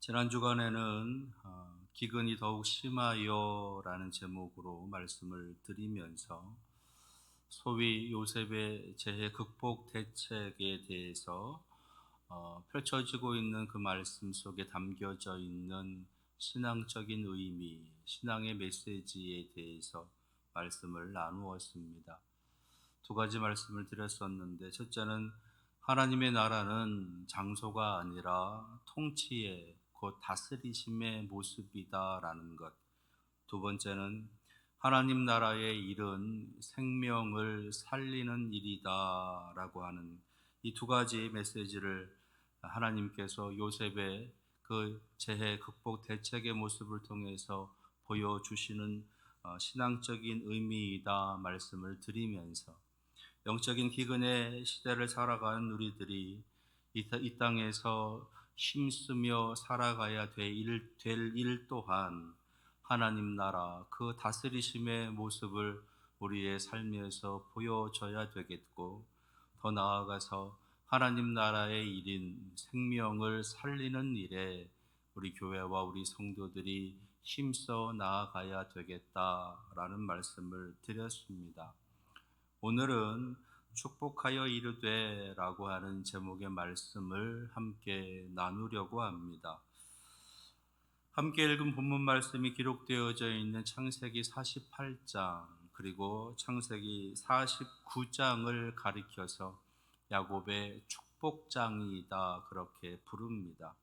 지난 주간에는 기근이 더욱 심하여라는 제목으로 말씀을 드리면서 소위 요셉의 재해 극복 대책에 대해서 펼쳐지고 있는 그 말씀 속에 담겨져 있는 신앙적인 의미, 신앙의 메시지에 대해서 말씀을 나누었습니다. 두 가지 말씀을 드렸었는데, 첫째는 하나님의 나라는 장소가 아니라 통치의 곧 다스리심의 모습이다라는 것. 두 번째는 하나님 나라의 일은 생명을 살리는 일이다라고 하는 이 두 가지 메시지를 하나님께서 요셉의 그 재해 극복 대책의 모습을 통해서 보여주시는 신앙적인 의미이다 말씀을 드리면서, 영적인 기근의 시대를 살아가는 우리들이 이 땅에서 힘쓰며 살아가야 될 일 또한 하나님 나라 그 다스리심의 모습을 우리의 삶에서 보여줘야 되겠고, 더 나아가서 하나님 나라의 일인 생명을 살리는 일에 우리 교회와 우리 성도들이 힘써 나아가야 되겠다라는 말씀을 드렸습니다. 오늘은 축복하여 이르되라고 하는 제목의 말씀을 함께 나누려고 합니다. 함께 읽은 본문 말씀이 기록되어져 있는 창세기 48장 그리고 창세기 49장을 가리켜서 야곱의 축복장이다 그렇게 부릅니다.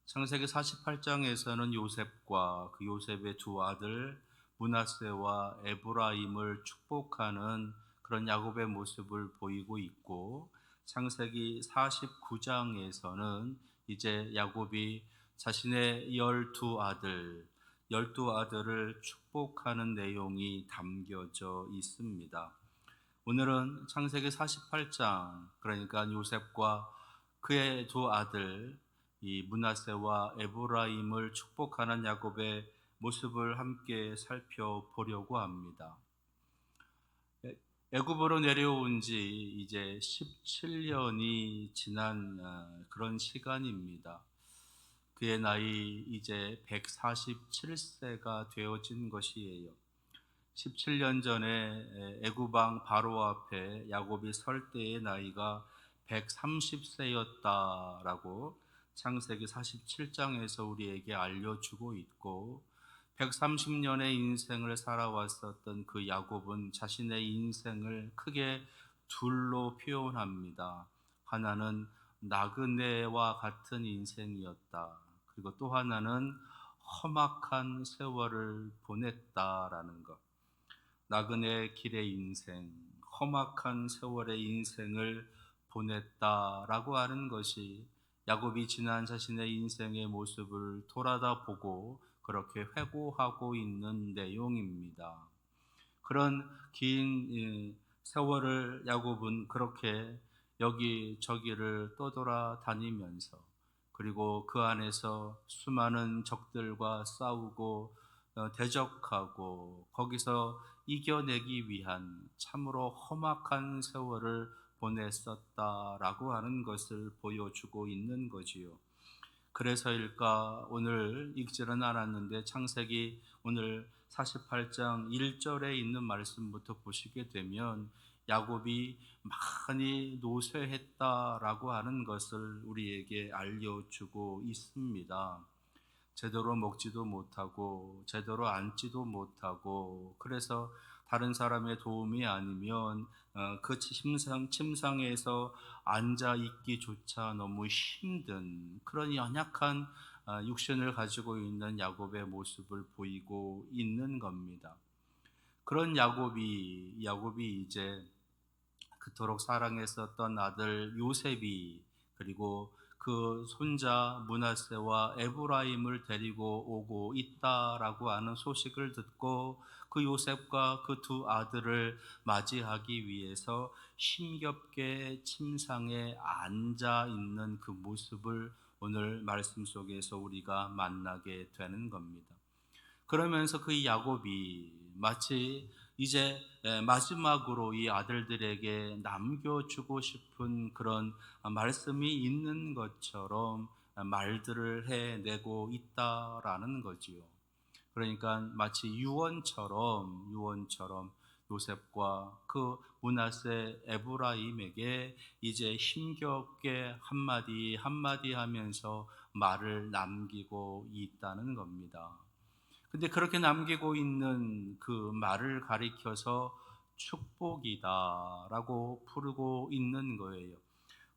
창세기 48장에서는 요셉과 그 요셉의 두 아들 므낫세와 에브라임을 축복하는 그런 야곱의 모습을 보이고 있고, 창세기 49장에서는 이제 야곱이 자신의 열두 아들을 축복하는 내용이 담겨져 있습니다. 오늘은 창세기 48장, 그러니까 요셉과 그의 두 아들 이 므낫세와 에브라임을 축복하는 야곱의 모습을 함께 살펴보려고 합니다. 애굽으로 내려온 지 이제 17년이 지난 그런 시간입니다. 그의 나이 이제 147세가 되어진 것이에요. 17년 전에 애굽 왕 바로 앞에 야곱이 설 때의 나이가 130세였다라고 창세기 47장에서 우리에게 알려주고 있고, 130년의 인생을 살아왔었던 그 야곱은 자신의 인생을 크게 둘로 표현합니다. 하나는 나그네와 같은 인생이었다. 그리고 또 하나는 험악한 세월을 보냈다라는 것. 나그네 길의 인생, 험악한 세월의 인생을 보냈다라고 하는 것이 야곱이 지난 자신의 인생의 모습을 돌아다 보고 그렇게 회고하고 있는 내용입니다. 그런 긴 세월을 야곱은 그렇게 여기저기를 떠돌아다니면서, 그리고 그 안에서 수많은 적들과 싸우고 대적하고 거기서 이겨내기 위한 참으로 험악한 세월을 보냈었다라고 하는 것을 보여주고 있는 거지요. 그래서일까 오늘 읽지는 않았는데 창세기 오늘 48장 1절에 있는 말씀부터 보시게 되면 야곱이 많이 노쇠했다라고 하는 것을 우리에게 알려주고 있습니다. 제대로 먹지도 못하고 제대로 앉지도 못하고, 그래서 다른 사람의 도움이 아니면 그 침상에서 앉아 있기조차 너무 힘든 그런 연약한 육신을 가지고 있는 야곱의 모습을 보이고 있는 겁니다. 그런 야곱이 이제 그토록 사랑했었던 아들 요셉이, 그리고 그 손자 므낫세와 에브라임을 데리고 오고 있다라고 하는 소식을 듣고 그 요셉과 그 두 아들을 맞이하기 위해서 힘겹게 침상에 앉아 있는 그 모습을 오늘 말씀 속에서 우리가 만나게 되는 겁니다. 그러면서 그 야곱이 마치 이제 마지막으로 이 아들들에게 남겨주고 싶은 그런 말씀이 있는 것처럼 말들을 해내고 있다라는 거지요. 그러니까 마치 유언처럼 요셉과 그 므낫세 에브라임에게 이제 힘겹게 한마디 한마디 하면서 말을 남기고 있다는 겁니다. 근데 그렇게 남기고 있는 그 말을 가리켜서 축복이다라고 부르고 있는 거예요.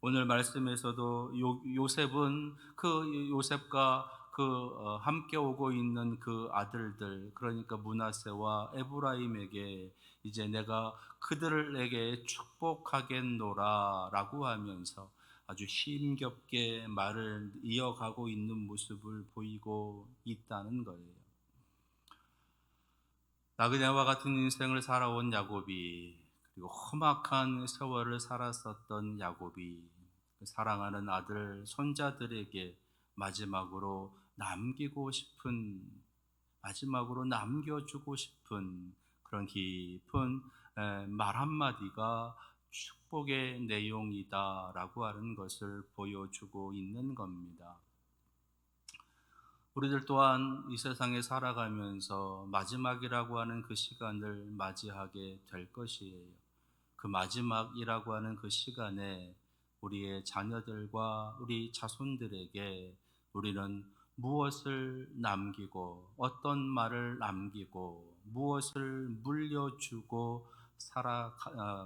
오늘 말씀에서도 요셉은 그 요셉과 함께 오고 있는 그 아들들, 그러니까 므낫세와 에브라임에게 이제 내가 그들에게 축복하겠노라라고 하면서 아주 힘겹게 말을 이어가고 있는 모습을 보이고 있다는 거예요. 나그네와 같은 인생을 살아온 야곱이, 그리고 험악한 세월을 살았었던 야곱이 사랑하는 아들 손자들에게 마지막으로 남겨주고 싶은 그런 깊은 말 한마디가 축복의 내용이다라고 하는 것을 보여주고 있는 겁니다. 우리들 또한 이 세상에 살아가면서 마지막이라고 하는 그 시간을 맞이하게 될 것이에요. 그 마지막이라고 하는 그 시간에 우리의 자녀들과 우리 자손들에게 우리는 무엇을 남기고, 어떤 말을 남기고, 무엇을 물려주고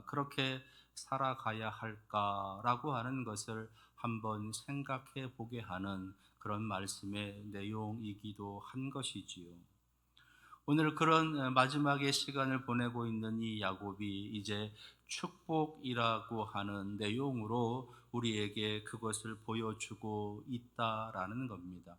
그렇게 살아가야 할까라고 하는 것을 한번 생각해 보게 하는 그런 말씀의 내용이기도 한 것이지요. 오늘 그런 마지막의 시간을 보내고 있는 이 야곱이 이제 축복이라고 하는 내용으로 우리에게 그것을 보여주고 있다라는 겁니다.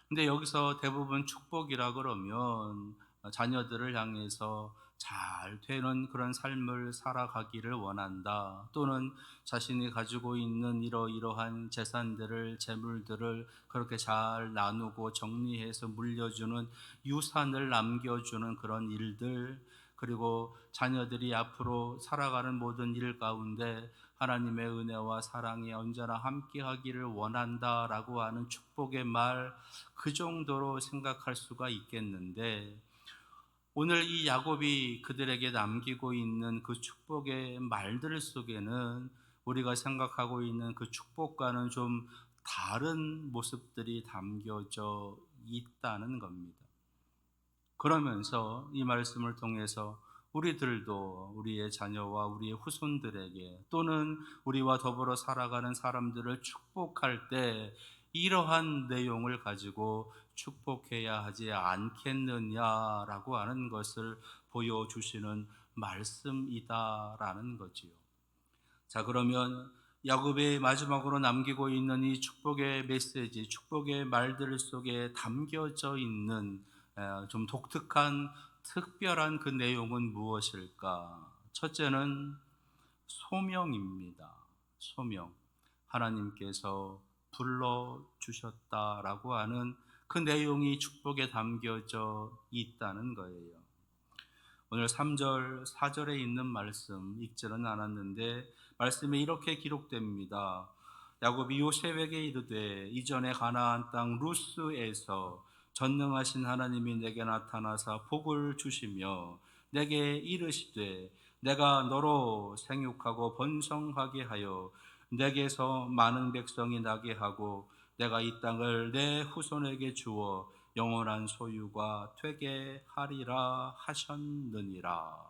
근데 여기서 대부분 축복이라 그러면 자녀들을 향해서 잘 되는 그런 삶을 살아가기를 원한다, 또는 자신이 가지고 있는 이러이러한 재산들을, 재물들을 그렇게 잘 나누고 정리해서 물려주는, 유산을 남겨주는 그런 일들, 그리고 자녀들이 앞으로 살아가는 모든 일 가운데 하나님의 은혜와 사랑이 언제나 함께 하기를 원한다라고 하는 축복의 말, 그 정도로 생각할 수가 있겠는데, 오늘 이 야곱이 그들에게 남기고 있는 그 축복의 말들 속에는 우리가 생각하고 있는 그 축복과는 좀 다른 모습들이 담겨져 있다는 겁니다. 그러면서 이 말씀을 통해서 우리들도 우리의 자녀와 우리의 후손들에게, 또는 우리와 더불어 살아가는 사람들을 축복할 때 이러한 내용을 가지고 축복해야 하지 않겠느냐라고 하는 것을 보여주시는 말씀이다라는 거지요. 자, 그러면 야곱이 마지막으로 남기고 있는 이 축복의 메시지, 축복의 말들 속에 담겨져 있는 좀 독특한, 특별한 그 내용은 무엇일까? 첫째는 소명입니다. 소명. 하나님께서 불러주셨다라고 하는 그 내용이 축복에 담겨져 있다는 거예요. 오늘 3절, 4절에 있는 말씀 읽지는 않았는데 말씀에 이렇게 기록됩니다. 야곱이 요셉에게 이르되 이전에 가나안 땅 루스에서 전능하신 하나님이 내게 나타나사 복을 주시며 내게 이르시되 내가 너로 생육하고 번성하게 하여 내게서 많은 백성이 나게 하고 내가 이 땅을 내 후손에게 주어 영원한 소유가 되게 하리라 하셨느니라.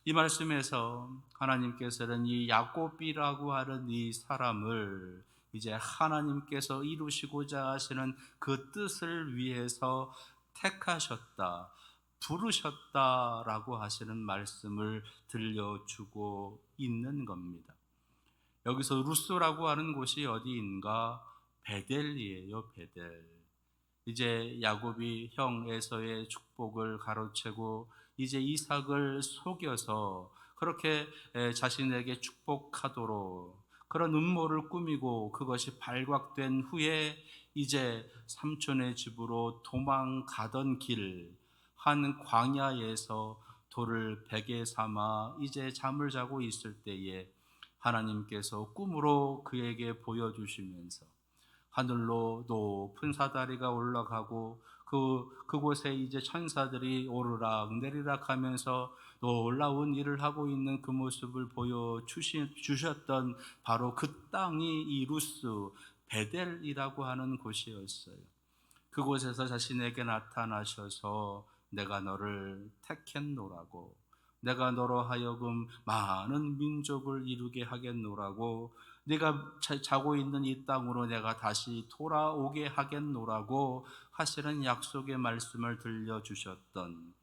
이 말씀에서 하나님께서는 이 야곱이라고 하는 이 사람을 이제 하나님께서 이루시고자 하시는 그 뜻을 위해서 택하셨다, 부르셨다라고 하시는 말씀을 들려주고 있는 겁니다. 여기서 루스라고 하는 곳이 어디인가? 베델이에요. 베델. 이제 야곱이 형 에서의 축복을 가로채고 이제 이삭을 속여서 그렇게 자신에게 축복하도록 그런 음모를 꾸미고, 그것이 발각된 후에 이제 삼촌의 집으로 도망가던 길, 한 광야에서 돌을 베개 삼아 이제 잠을 자고 있을 때에 하나님께서 꿈으로 그에게 보여주시면서 하늘로 높은 사다리가 올라가고 그곳에 이제 천사들이 오르락 내리락 하면서 놀라운 일을 하고 있는 그 모습을 주셨던 바로 그 땅이 이 루스 베델이라고 하는 곳이었어요. 그곳에서 자신에게 나타나셔서 내가 너를 택했노라고, 내가 너로 하여금 많은 민족을 이루게 하겠노라고, 네가 자고 있는 이 땅으로 내가 다시 돌아오게 하겠노라고 하시는 약속의 말씀을 들려주셨던,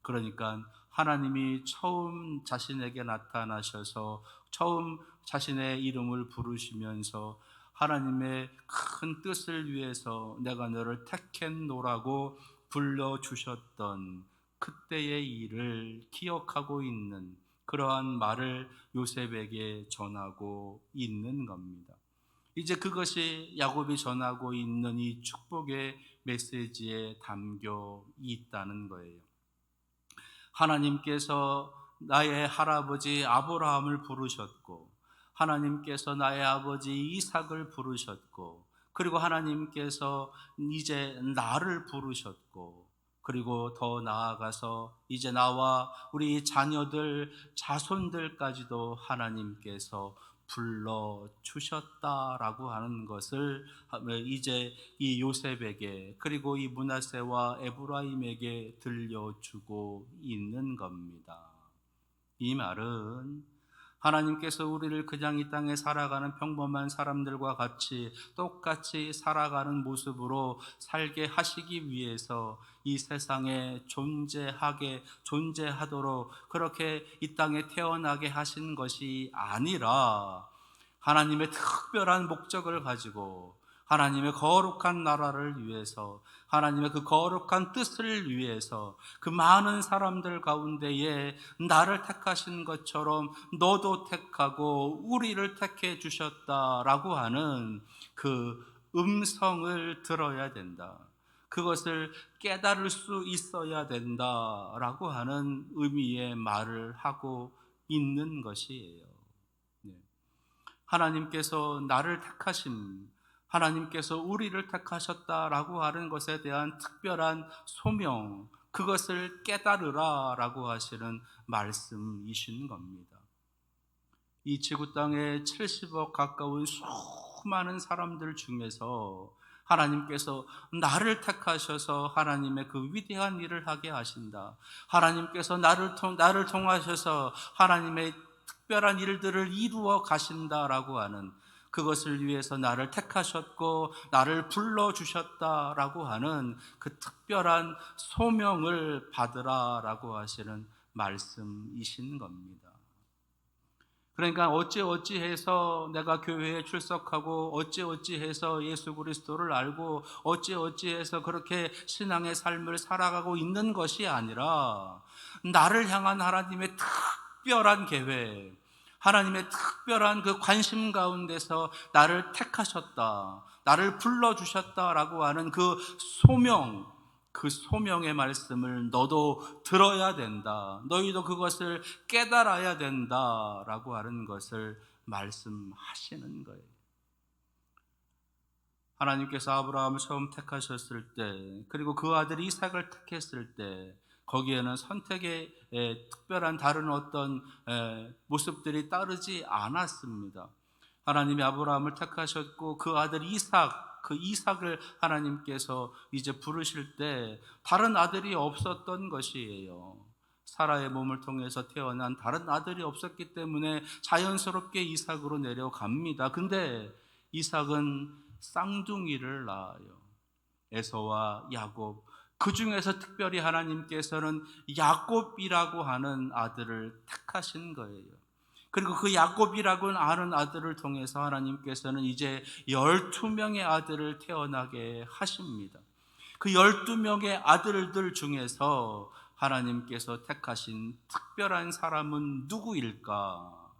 그러니까 하나님이 처음 자신에게 나타나셔서 처음 자신의 이름을 부르시면서 하나님의 큰 뜻을 위해서 내가 너를 택했노라고 불러주셨던 그때의 일을 기억하고 있는 그러한 말을 요셉에게 전하고 있는 겁니다. 이제 그것이 야곱이 전하고 있는 이 축복의 메시지에 담겨 있다는 거예요. 하나님께서 나의 할아버지 아브라함을 부르셨고, 하나님께서 나의 아버지 이삭을 부르셨고, 그리고 하나님께서 이제 나를 부르셨고, 그리고 더 나아가서 이제 나와 우리 자녀들, 자손들까지도 하나님께서 불러주셨다라고 하는 것을 이제 이 요셉에게, 그리고 이 므낫세와 에브라임에게 들려주고 있는 겁니다. 이 말은 하나님께서 우리를 그냥 이 땅에 살아가는 평범한 사람들과 같이 똑같이 살아가는 모습으로 살게 하시기 위해서 이 세상에 존재하도록 그렇게 이 땅에 태어나게 하신 것이 아니라, 하나님의 특별한 목적을 가지고 하나님의 거룩한 나라를 위해서, 하나님의 그 거룩한 뜻을 위해서 그 많은 사람들 가운데에 나를 택하신 것처럼 너도 택하고 우리를 택해 주셨다라고 하는 그 음성을 들어야 된다. 그것을 깨달을 수 있어야 된다라고 하는 의미의 말을 하고 있는 것이에요. 네. 하나님께서 나를 택하심, 하나님께서 우리를 택하셨다라고 하는 것에 대한 특별한 소명, 그것을 깨달으라라고 하시는 말씀이신 겁니다. 이 지구 땅에 70억 가까운 수많은 사람들 중에서 하나님께서 나를 택하셔서 하나님의 그 위대한 일을 하게 하신다. 하나님께서 나를 통하셔서 하나님의 특별한 일들을 이루어 가신다라고 하는, 그것을 위해서 나를 택하셨고 나를 불러주셨다라고 하는 그 특별한 소명을 받으라라고 하시는 말씀이신 겁니다. 그러니까 어찌해서 내가 교회에 출석하고 어찌해서 예수 그리스도를 알고 어찌해서 그렇게 신앙의 삶을 살아가고 있는 것이 아니라, 나를 향한 하나님의 특별한 계획, 하나님의 특별한 그 관심 가운데서 나를 택하셨다, 나를 불러주셨다라고 하는 그 소명, 그 소명의 말씀을 너도 들어야 된다, 너희도 그것을 깨달아야 된다라고 하는 것을 말씀하시는 거예요. 하나님께서 아브라함을 처음 택하셨을 때, 그리고 그 아들 이삭을 택했을 때, 거기에는 선택의 특별한 다른 어떤 모습들이 따르지 않았습니다. 하나님이 아브라함을 택하셨고 그 아들 그 이삭을 하나님께서 이제 부르실 때 다른 아들이 없었던 것이에요. 사라의 몸을 통해서 태어난 다른 아들이 없었기 때문에 자연스럽게 이삭으로 내려갑니다. 근데 이삭은 쌍둥이를 낳아요. 에서와 야곱. 그 중에서 특별히 하나님께서는 야곱이라고 하는 아들을 택하신 거예요. 그리고 그 야곱이라고 하는 아들을 통해서 하나님께서는 이제 12명의 아들을 태어나게 하십니다. 그 12명의 아들들 중에서 하나님께서 택하신 특별한 사람은 누구일까?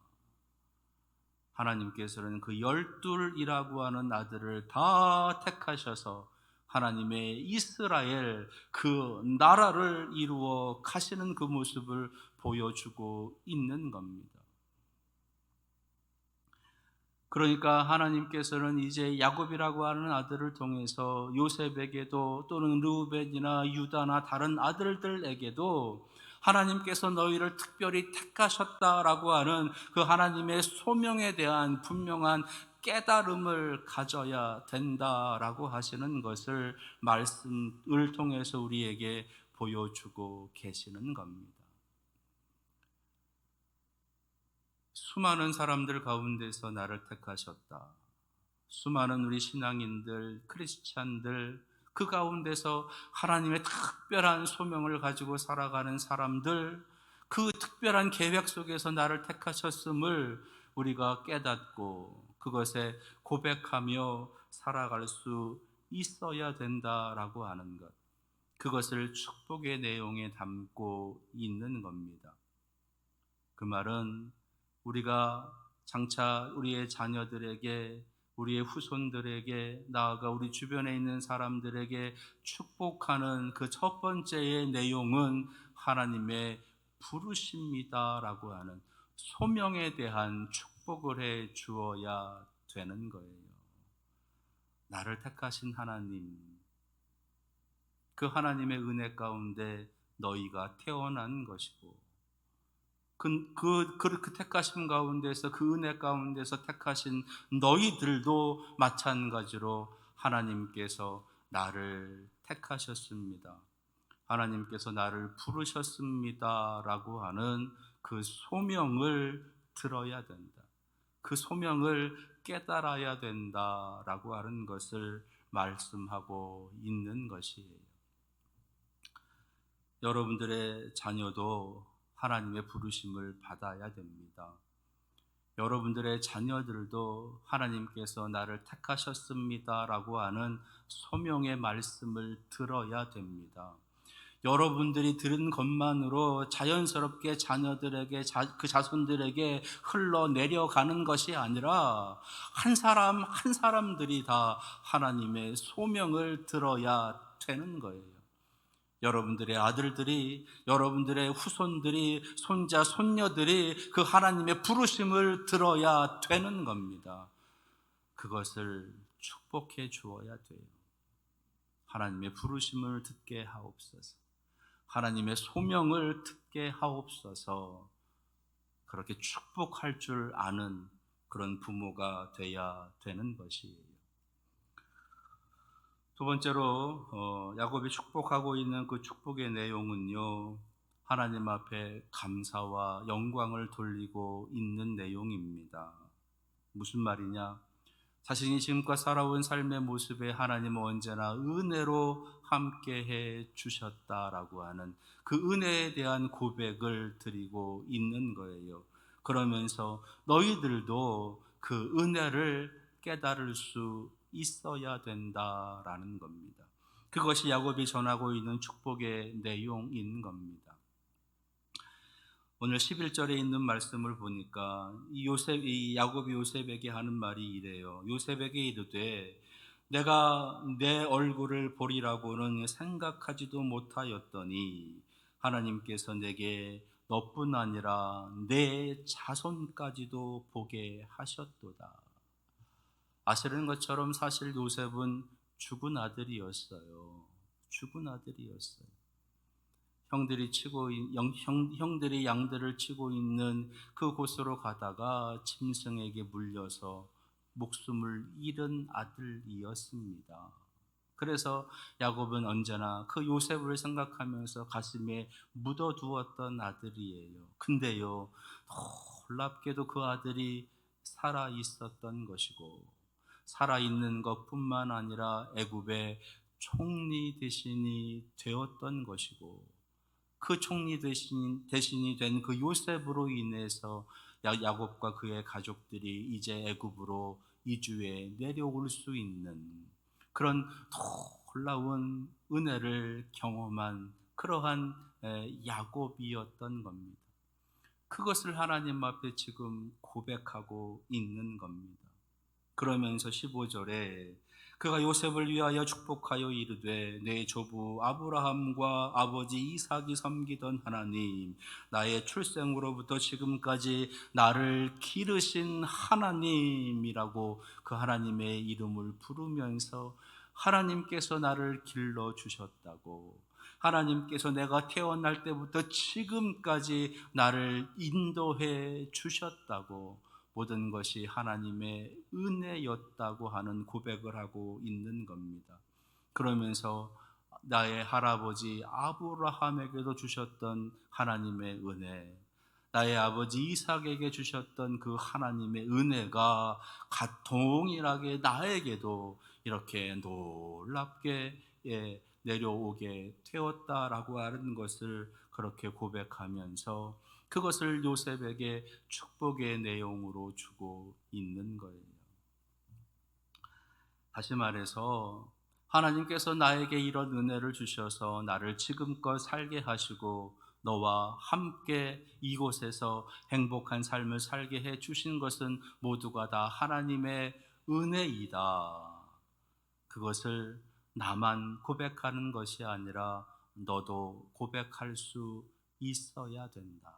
하나님께서는 그 12이라고 하는 아들을 다 택하셔서 하나님의 이스라엘, 그 나라를 이루어 가시는 그 모습을 보여주고 있는 겁니다. 그러니까 하나님께서는 이제 야곱이라고 하는 아들을 통해서 요셉에게도 또는 르우벤이나 유다나 다른 아들들에게도 하나님께서 너희를 특별히 택하셨다라고 하는 그 하나님의 소명에 대한 분명한 깨달음을 가져야 된다라고 하시는 것을 말씀을 통해서 우리에게 보여주고 계시는 겁니다. 수많은 사람들 가운데서 나를 택하셨다. 수많은 우리 신앙인들, 크리스찬들, 그 가운데서 하나님의 특별한 소명을 가지고 살아가는 사람들, 그 특별한 계획 속에서 나를 택하셨음을 우리가 깨닫고 그것에 고백하며 살아갈 수 있어야 된다라고 하는 것. 그것을 축복의 내용에 담고 있는 겁니다. 그 말은 우리가 장차 우리의 자녀들에게, 우리의 후손들에게, 나아가 우리 주변에 있는 사람들에게 축복하는 그 첫 번째의 내용은 하나님의 부르심이다라고 하는 소명에 대한 축복을 해 주어야 되는 거예요. 나를 택하신 하나님, 그 하나님의 은혜 가운데 너희가 태어난 것이고, 그 택하심 가운데서, 그 은혜 가운데서 택하신 너희들도 마찬가지로 하나님께서 나를 택하셨습니다. 하나님께서 나를 부르셨습니다. 라고 하는 그 소명을 들어야 된다. 그 소명을 깨달아야 된다. 라고 하는 것을 말씀하고 있는 것이에요. 여러분들의 자녀도 하나님의 부르심을 받아야 됩니다. 여러분들의 자녀들도 하나님께서 나를 택하셨습니다라고 하는 소명의 말씀을 들어야 됩니다. 여러분들이 들은 것만으로 자연스럽게 자녀들에게, 그 자손들에게 흘러내려가는 것이 아니라 한 사람 한 사람들이 다 하나님의 소명을 들어야 되는 거예요. 여러분들의 아들들이, 여러분들의 후손들이, 손자, 손녀들이 그 하나님의 부르심을 들어야 되는 겁니다. 그것을 축복해 주어야 돼요. 하나님의 부르심을 듣게 하옵소서. 하나님의 소명을 듣게 하옵소서. 그렇게 축복할 줄 아는 그런 부모가 돼야 되는 것이에요. 두 번째로 야곱이 축복하고 있는 그 축복의 내용은요, 하나님 앞에 감사와 영광을 돌리고 있는 내용입니다. 무슨 말이냐? 자신이 지금껏 살아온 삶의 모습에 하나님은 언제나 은혜로 함께해 주셨다라고 하는 그 은혜에 대한 고백을 드리고 있는 거예요. 그러면서 너희들도 그 은혜를 깨달을 수 있어야 된다라는 겁니다. 그것이 야곱이 전하고 있는 축복의 내용인 겁니다. 오늘 11절에 있는 말씀을 보니까 이 야곱이 요셉에게 하는 말이 이래요. 요셉에게 이르되 내가 내 얼굴을 보리라고는 생각하지도 못하였더니 하나님께서 내게 너뿐 아니라 내 자손까지도 보게 하셨도다. 아시는 것처럼 사실 요셉은 죽은 아들이었어요. 죽은 아들이었어요. 형들이 양들을 치고 있는 그 곳으로 가다가 짐승에게 물려서 목숨을 잃은 아들이었습니다. 그래서 야곱은 언제나 그 요셉을 생각하면서 가슴에 묻어두었던 아들이에요. 근데요, 놀랍게도 그 아들이 살아 있었던 것이고, 살아 있는 것뿐만 아니라 애굽의 총리 대신이 되었던 것이고, 그 총리 대신이 된 그 요셉으로 인해서 야곱과 그의 가족들이 이제 애굽으로 이주해 내려올 수 있는 그런 놀라운 은혜를 경험한 그러한 야곱이었던 겁니다. 그것을 하나님 앞에 지금 고백하고 있는 겁니다. 그러면서 15절에 그가 요셉을 위하여 축복하여 이르되 내 조부 아브라함과 아버지 이삭이 섬기던 하나님, 나의 출생으로부터 지금까지 나를 기르신 하나님이라고 그 하나님의 이름을 부르면서 하나님께서 나를 길러 주셨다고, 하나님께서 내가 태어날 때부터 지금까지 나를 인도해 주셨다고, 모든 것이 하나님의 은혜였다고 하는 고백을 하고 있는 겁니다. 그러면서 나의 할아버지 아브라함에게도 주셨던 하나님의 은혜, 나의 아버지 이삭에게 주셨던 그 하나님의 은혜가 동일하게 나에게도 이렇게 놀랍게 내려오게 되었다라고 하는 것을 그렇게 고백하면서 그것을 요셉에게 축복의 내용으로 주고 있는 거예요. 다시 말해서 하나님께서 나에게 이런 은혜를 주셔서 나를 지금껏 살게 하시고 너와 함께 이곳에서 행복한 삶을 살게 해 주신 것은 모두가 다 하나님의 은혜이다. 그것을 나만 고백하는 것이 아니라 너도 고백할 수 있어야 된다.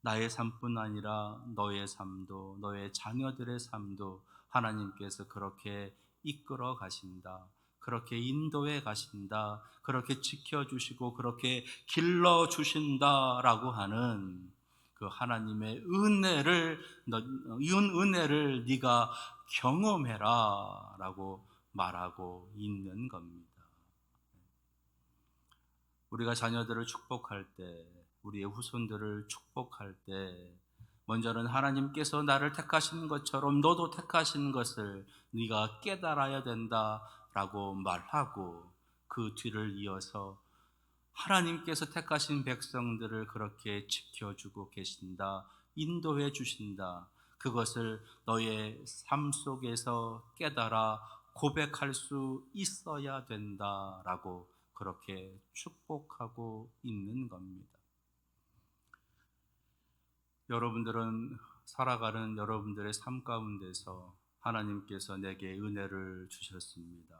나의 삶뿐 아니라 너의 삶도, 너의 자녀들의 삶도 하나님께서 그렇게 이끌어 가신다. 그렇게 인도해 가신다. 그렇게 지켜주시고 그렇게 길러 주신다라고 하는 그 하나님의 은혜를 네가 경험해라라고 말하고 있는 겁니다. 우리가 자녀들을 축복할 때, 우리의 후손들을 축복할 때, 먼저는 하나님께서 나를 택하신 것처럼 너도 택하신 것을 네가 깨달아야 된다라고 말하고, 그 뒤를 이어서 하나님께서 택하신 백성들을 그렇게 지켜주고 계신다, 인도해 주신다, 그것을 너의 삶 속에서 깨달아 고백할 수 있어야 된다라고 그렇게 축복하고 있는 겁니다. 여러분들은 살아가는 여러분들의 삶 가운데서 하나님께서 내게 은혜를 주셨습니다.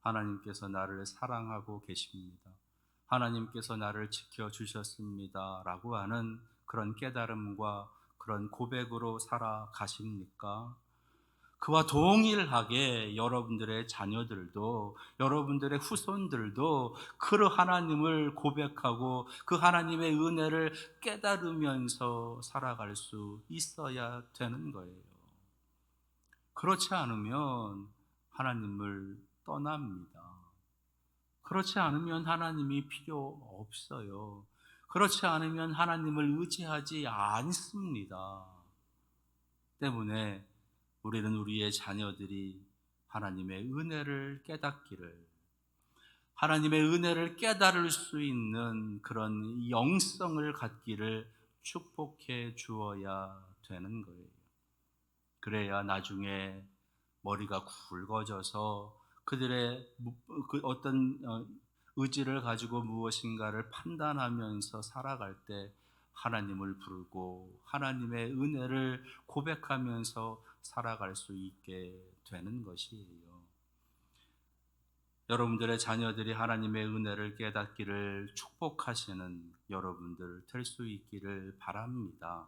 하나님께서 나를 사랑하고 계십니다. 하나님께서 나를 지켜주셨습니다 라고 하는 그런 깨달음과 그런 고백으로 살아가십니까? 그와 동일하게 여러분들의 자녀들도, 여러분들의 후손들도 그 하나님을 고백하고 그 하나님의 은혜를 깨달으면서 살아갈 수 있어야 되는 거예요. 그렇지 않으면 하나님을 떠납니다. 그렇지 않으면 하나님이 필요 없어요. 그렇지 않으면 하나님을 의지하지 않습니다. 때문에 우리는 우리의 자녀들이 하나님의 은혜를 깨닫기를, 하나님의 은혜를 깨달을 수 있는 그런 영성을 갖기를 축복해 주어야 되는 거예요. 그래야 나중에 머리가 굵어져서 그들의 그 어떤 의지를 가지고 무엇인가를 판단하면서 살아갈 때 하나님을 부르고 하나님의 은혜를 고백하면서 살아갈 수 있게 되는 것이에요. 여러분들의 자녀들이 하나님의 은혜를 깨닫기를 축복하시는 여러분들 될 수 있기를 바랍니다.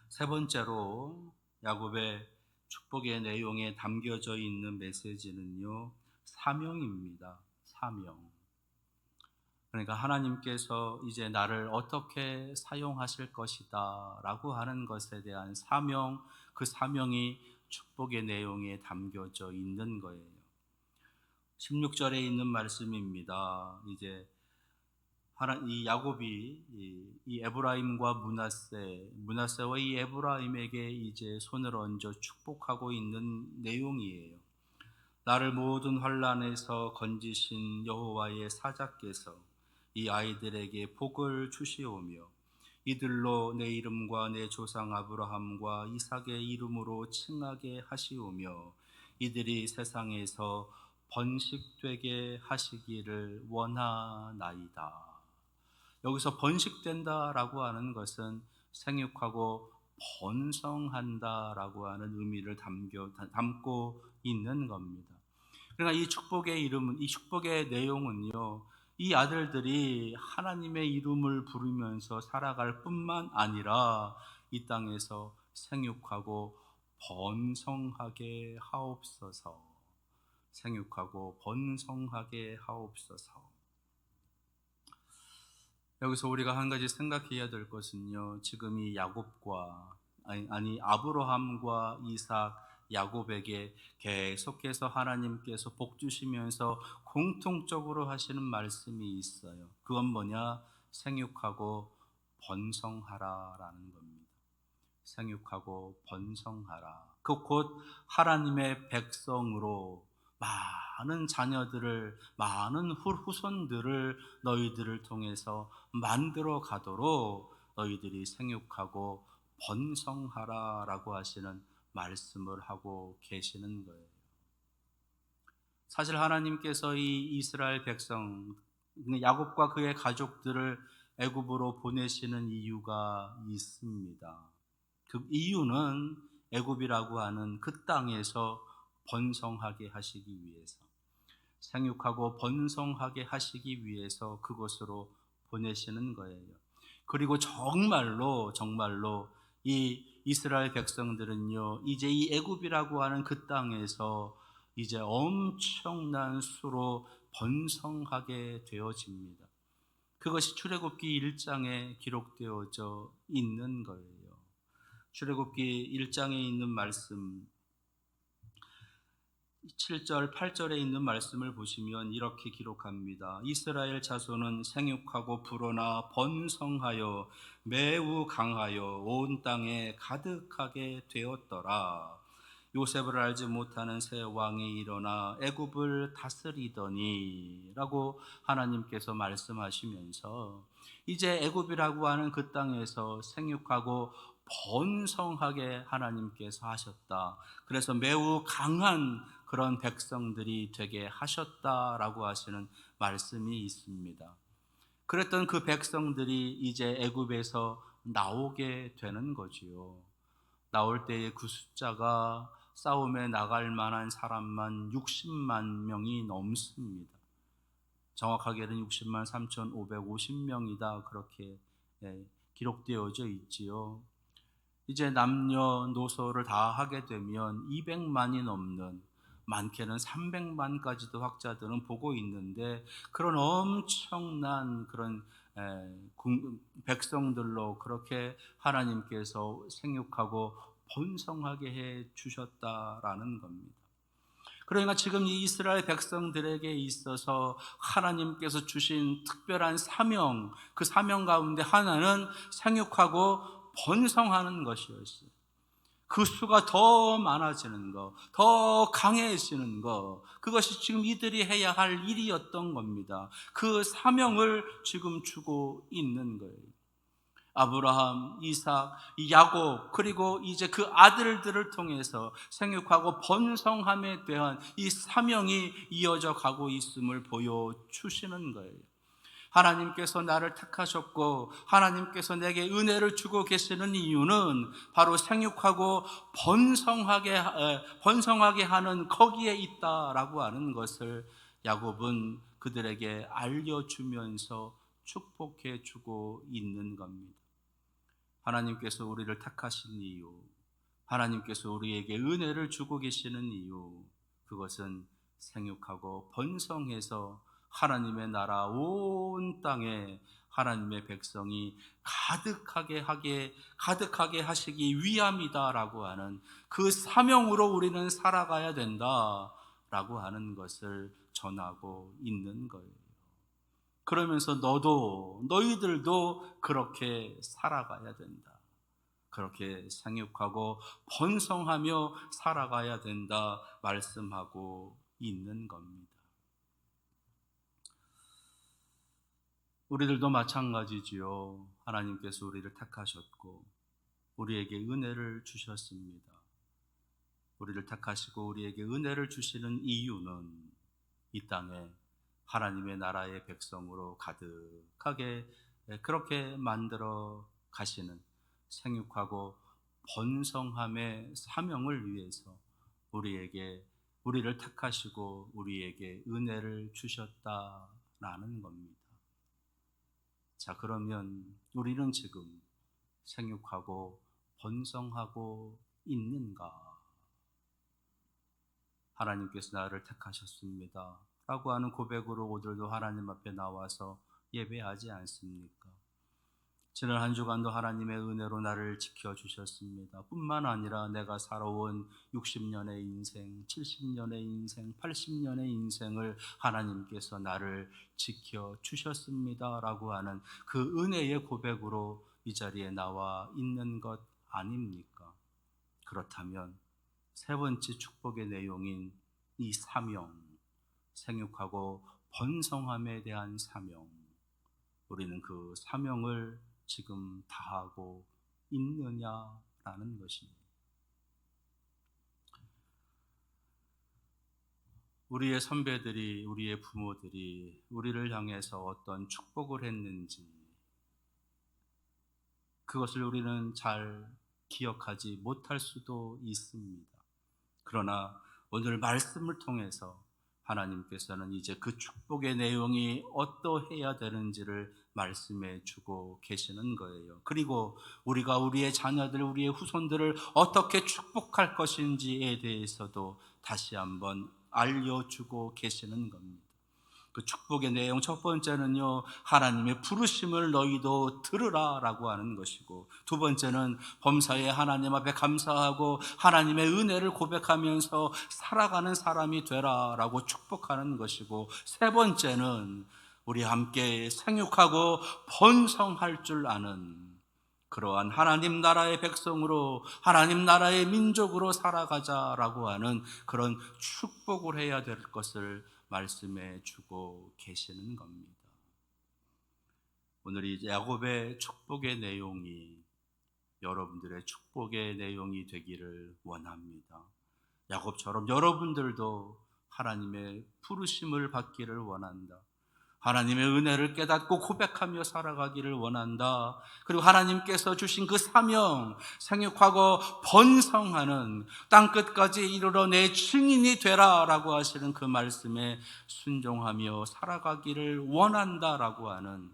세 번째로 야곱의 축복의 내용에 담겨져 있는 메시지는요, 사명입니다. 사명. 그러니까 하나님께서 이제 나를 어떻게 사용하실 것이다 라고 하는 것에 대한 사명, 그 사명이 축복의 내용에 담겨져 있는 거예요. 16절에 있는 말씀입니다. 이제 이 야곱이 이 에브라임과 문하세와 이 에브라임에게 이제 손을 얹어 축복하고 있는 내용이에요. 나를 모든 환난에서 건지신 여호와의 사자께서 이 아이들에게 복을 주시오며 이들로 내 이름과 내 조상 아브라함과 이삭의 이름으로 칭하게 하시오며 이들이 세상에서 번식되게 하시기를 원하나이다. 여기서 번식된다라고 하는 것은 생육하고 번성한다라고 하는 의미를 담고 있는 겁니다. 그러나 이 축복의 이름은, 이 축복의 내용은요, 이 아들들이 하나님의 이름을 부르면서 살아갈 뿐만 아니라 이 땅에서 생육하고 번성하게 하옵소서. 생육하고 번성하게 하옵소서. 여기서 우리가 한 가지 생각해야 될 것은요, 지금 이 야곱과 아브라함과 이삭, 야곱에게 계속해서 하나님께서 복 주시면서 공통적으로 하시는 말씀이 있어요. 그건 뭐냐? 생육하고 번성하라라는 겁니다. 생육하고 번성하라. 그 곧 하나님의 백성으로 많은 자녀들을, 많은 후손들을 너희들을 통해서 만들어 가도록 너희들이 생육하고 번성하라라고 하시는 말씀을 하고 계시는 거예요. 사실 하나님께서 이 이스라엘 백성 야곱과 그의 가족들을 애굽으로 보내시는 이유가 있습니다. 그 이유는 애굽이라고 하는 그 땅에서 번성하게 하시기 위해서, 생육하고 번성하게 하시기 위해서 그곳으로 보내시는 거예요. 그리고 정말로 이 이스라엘 백성들은요, 이제 이 애굽이라고 하는 그 땅에서 이제 엄청난 수로 번성하게 되어집니다. 그것이 출애굽기 1장에 기록되어져 있는 거예요. 출애굽기 1장에 있는 말씀 7절, 8절에 있는 말씀을 보시면 이렇게 기록합니다. 이스라엘 자손은 생육하고 불어나 번성하여 매우 강하여 온 땅에 가득하게 되었더라. 요셉을 알지 못하는 새 왕이 일어나 애굽을 다스리더니 라고 하나님께서 말씀하시면서 이제 애굽이라고 하는 그 땅에서 생육하고 번성하게 하나님께서 하셨다. 그래서 매우 강한 그런 백성들이 되게 하셨다라고 하시는 말씀이 있습니다. 그랬던 그 백성들이 이제 애굽에서 나오게 되는 거지요. 나올 때의 그 숫자가 싸움에 나갈 만한 사람만 60만 명이 넘습니다. 정확하게는 60만 3,550명이다 그렇게 기록되어져 있지요. 이제 남녀노소를 다 하게 되면 200만이 넘는, 많게는 300만까지도 학자들은 보고 있는데, 그런 엄청난 그런 백성들로 그렇게 하나님께서 생육하고 번성하게 해 주셨다라는 겁니다. 그러니까 지금 이 이스라엘 백성들에게 있어서 하나님께서 주신 특별한 사명, 그 사명 가운데 하나는 생육하고 번성하는 것이었어요. 그 수가 더 많아지는 것, 더 강해지는 것, 그것이 지금 이들이 해야 할 일이었던 겁니다. 그 사명을 지금 주고 있는 거예요. 아브라함, 이삭, 야곱, 그리고 이제 그 아들들을 통해서 생육하고 번성함에 대한 이 사명이 이어져 가고 있음을 보여주시는 거예요. 하나님께서 나를 택하셨고 하나님께서 내게 은혜를 주고 계시는 이유는 바로 생육하고 번성하게 하는 거기에 있다라고 하는 것을 야곱은 그들에게 알려주면서 축복해 주고 있는 겁니다. 하나님께서 우리를 택하신 이유, 하나님께서 우리에게 은혜를 주고 계시는 이유, 그것은 생육하고 번성해서 하나님의 나라 온 땅에 하나님의 백성이 가득하게 하시기 위함이다라고 하는 그 사명으로 우리는 살아가야 된다라고 하는 것을 전하고 있는 거예요. 그러면서 너희들도 그렇게 살아가야 된다. 그렇게 생육하고 번성하며 살아가야 된다 말씀하고 있는 겁니다. 우리들도 마찬가지지요. 하나님께서 우리를 택하셨고 우리에게 은혜를 주셨습니다. 우리를 택하시고 우리에게 은혜를 주시는 이유는 이 땅에 하나님의 나라의 백성으로 가득하게 그렇게 만들어 가시는, 생육하고 번성함의 사명을 위해서 우리를 택하시고 우리에게 은혜를 주셨다라는 겁니다. 자, 그러면 우리는 지금 생육하고 번성하고 있는가? 하나님께서 나를 택하셨습니다 라고 하는 고백으로 오늘도 하나님 앞에 나와서 예배하지 않습니까? 지난 한 주간도 하나님의 은혜로 나를 지켜주셨습니다. 뿐만 아니라 내가 살아온 60년의 인생, 70년의 인생, 80년의 인생을 하나님께서 나를 지켜주셨습니다 라고 하는 그 은혜의 고백으로 이 자리에 나와 있는 것 아닙니까? 그렇다면 세 번째 축복의 내용인 이 사명, 생육하고 번성함에 대한 사명, 우리는 그 사명을 지금 다하고 있느냐라는 것입니다. 우리의 선배들이, 우리의 부모들이 우리를 향해서 어떤 축복을 했는지 그것을 우리는 잘 기억하지 못할 수도 있습니다. 그러나 오늘 말씀을 통해서 하나님께서는 이제 그 축복의 내용이 어떠해야 되는지를 말씀해 주고 계시는 거예요. 그리고 우리가 우리의 자녀들, 우리의 후손들을 어떻게 축복할 것인지에 대해서도 다시 한번 알려주고 계시는 겁니다. 그 축복의 내용 첫 번째는요, 하나님의 부르심을 너희도 들으라 라고 하는 것이고, 두 번째는 범사에 하나님 앞에 감사하고 하나님의 은혜를 고백하면서 살아가는 사람이 되라 라고 축복하는 것이고, 세 번째는 우리 함께 생육하고 번성할 줄 아는 그러한 하나님 나라의 백성으로, 하나님 나라의 민족으로 살아가자라고 하는 그런 축복을 해야 될 것을 말씀해 주고 계시는 겁니다. 오늘 이 야곱의 축복의 내용이 여러분들의 축복의 내용이 되기를 원합니다. 야곱처럼 여러분들도 하나님의 부르심을 받기를 원한다. 하나님의 은혜를 깨닫고 고백하며 살아가기를 원한다. 그리고 하나님께서 주신 그 사명, 생육하고 번성하는 땅끝까지 이르러 내 증인이 되라 라고 하시는 그 말씀에 순종하며 살아가기를 원한다라고 하는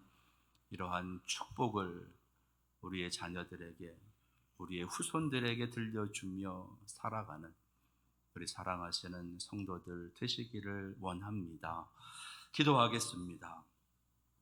이러한 축복을 우리의 자녀들에게, 우리의 후손들에게 들려주며 살아가는 우리 사랑하시는 성도들 되시기를 원합니다. 기도하겠습니다.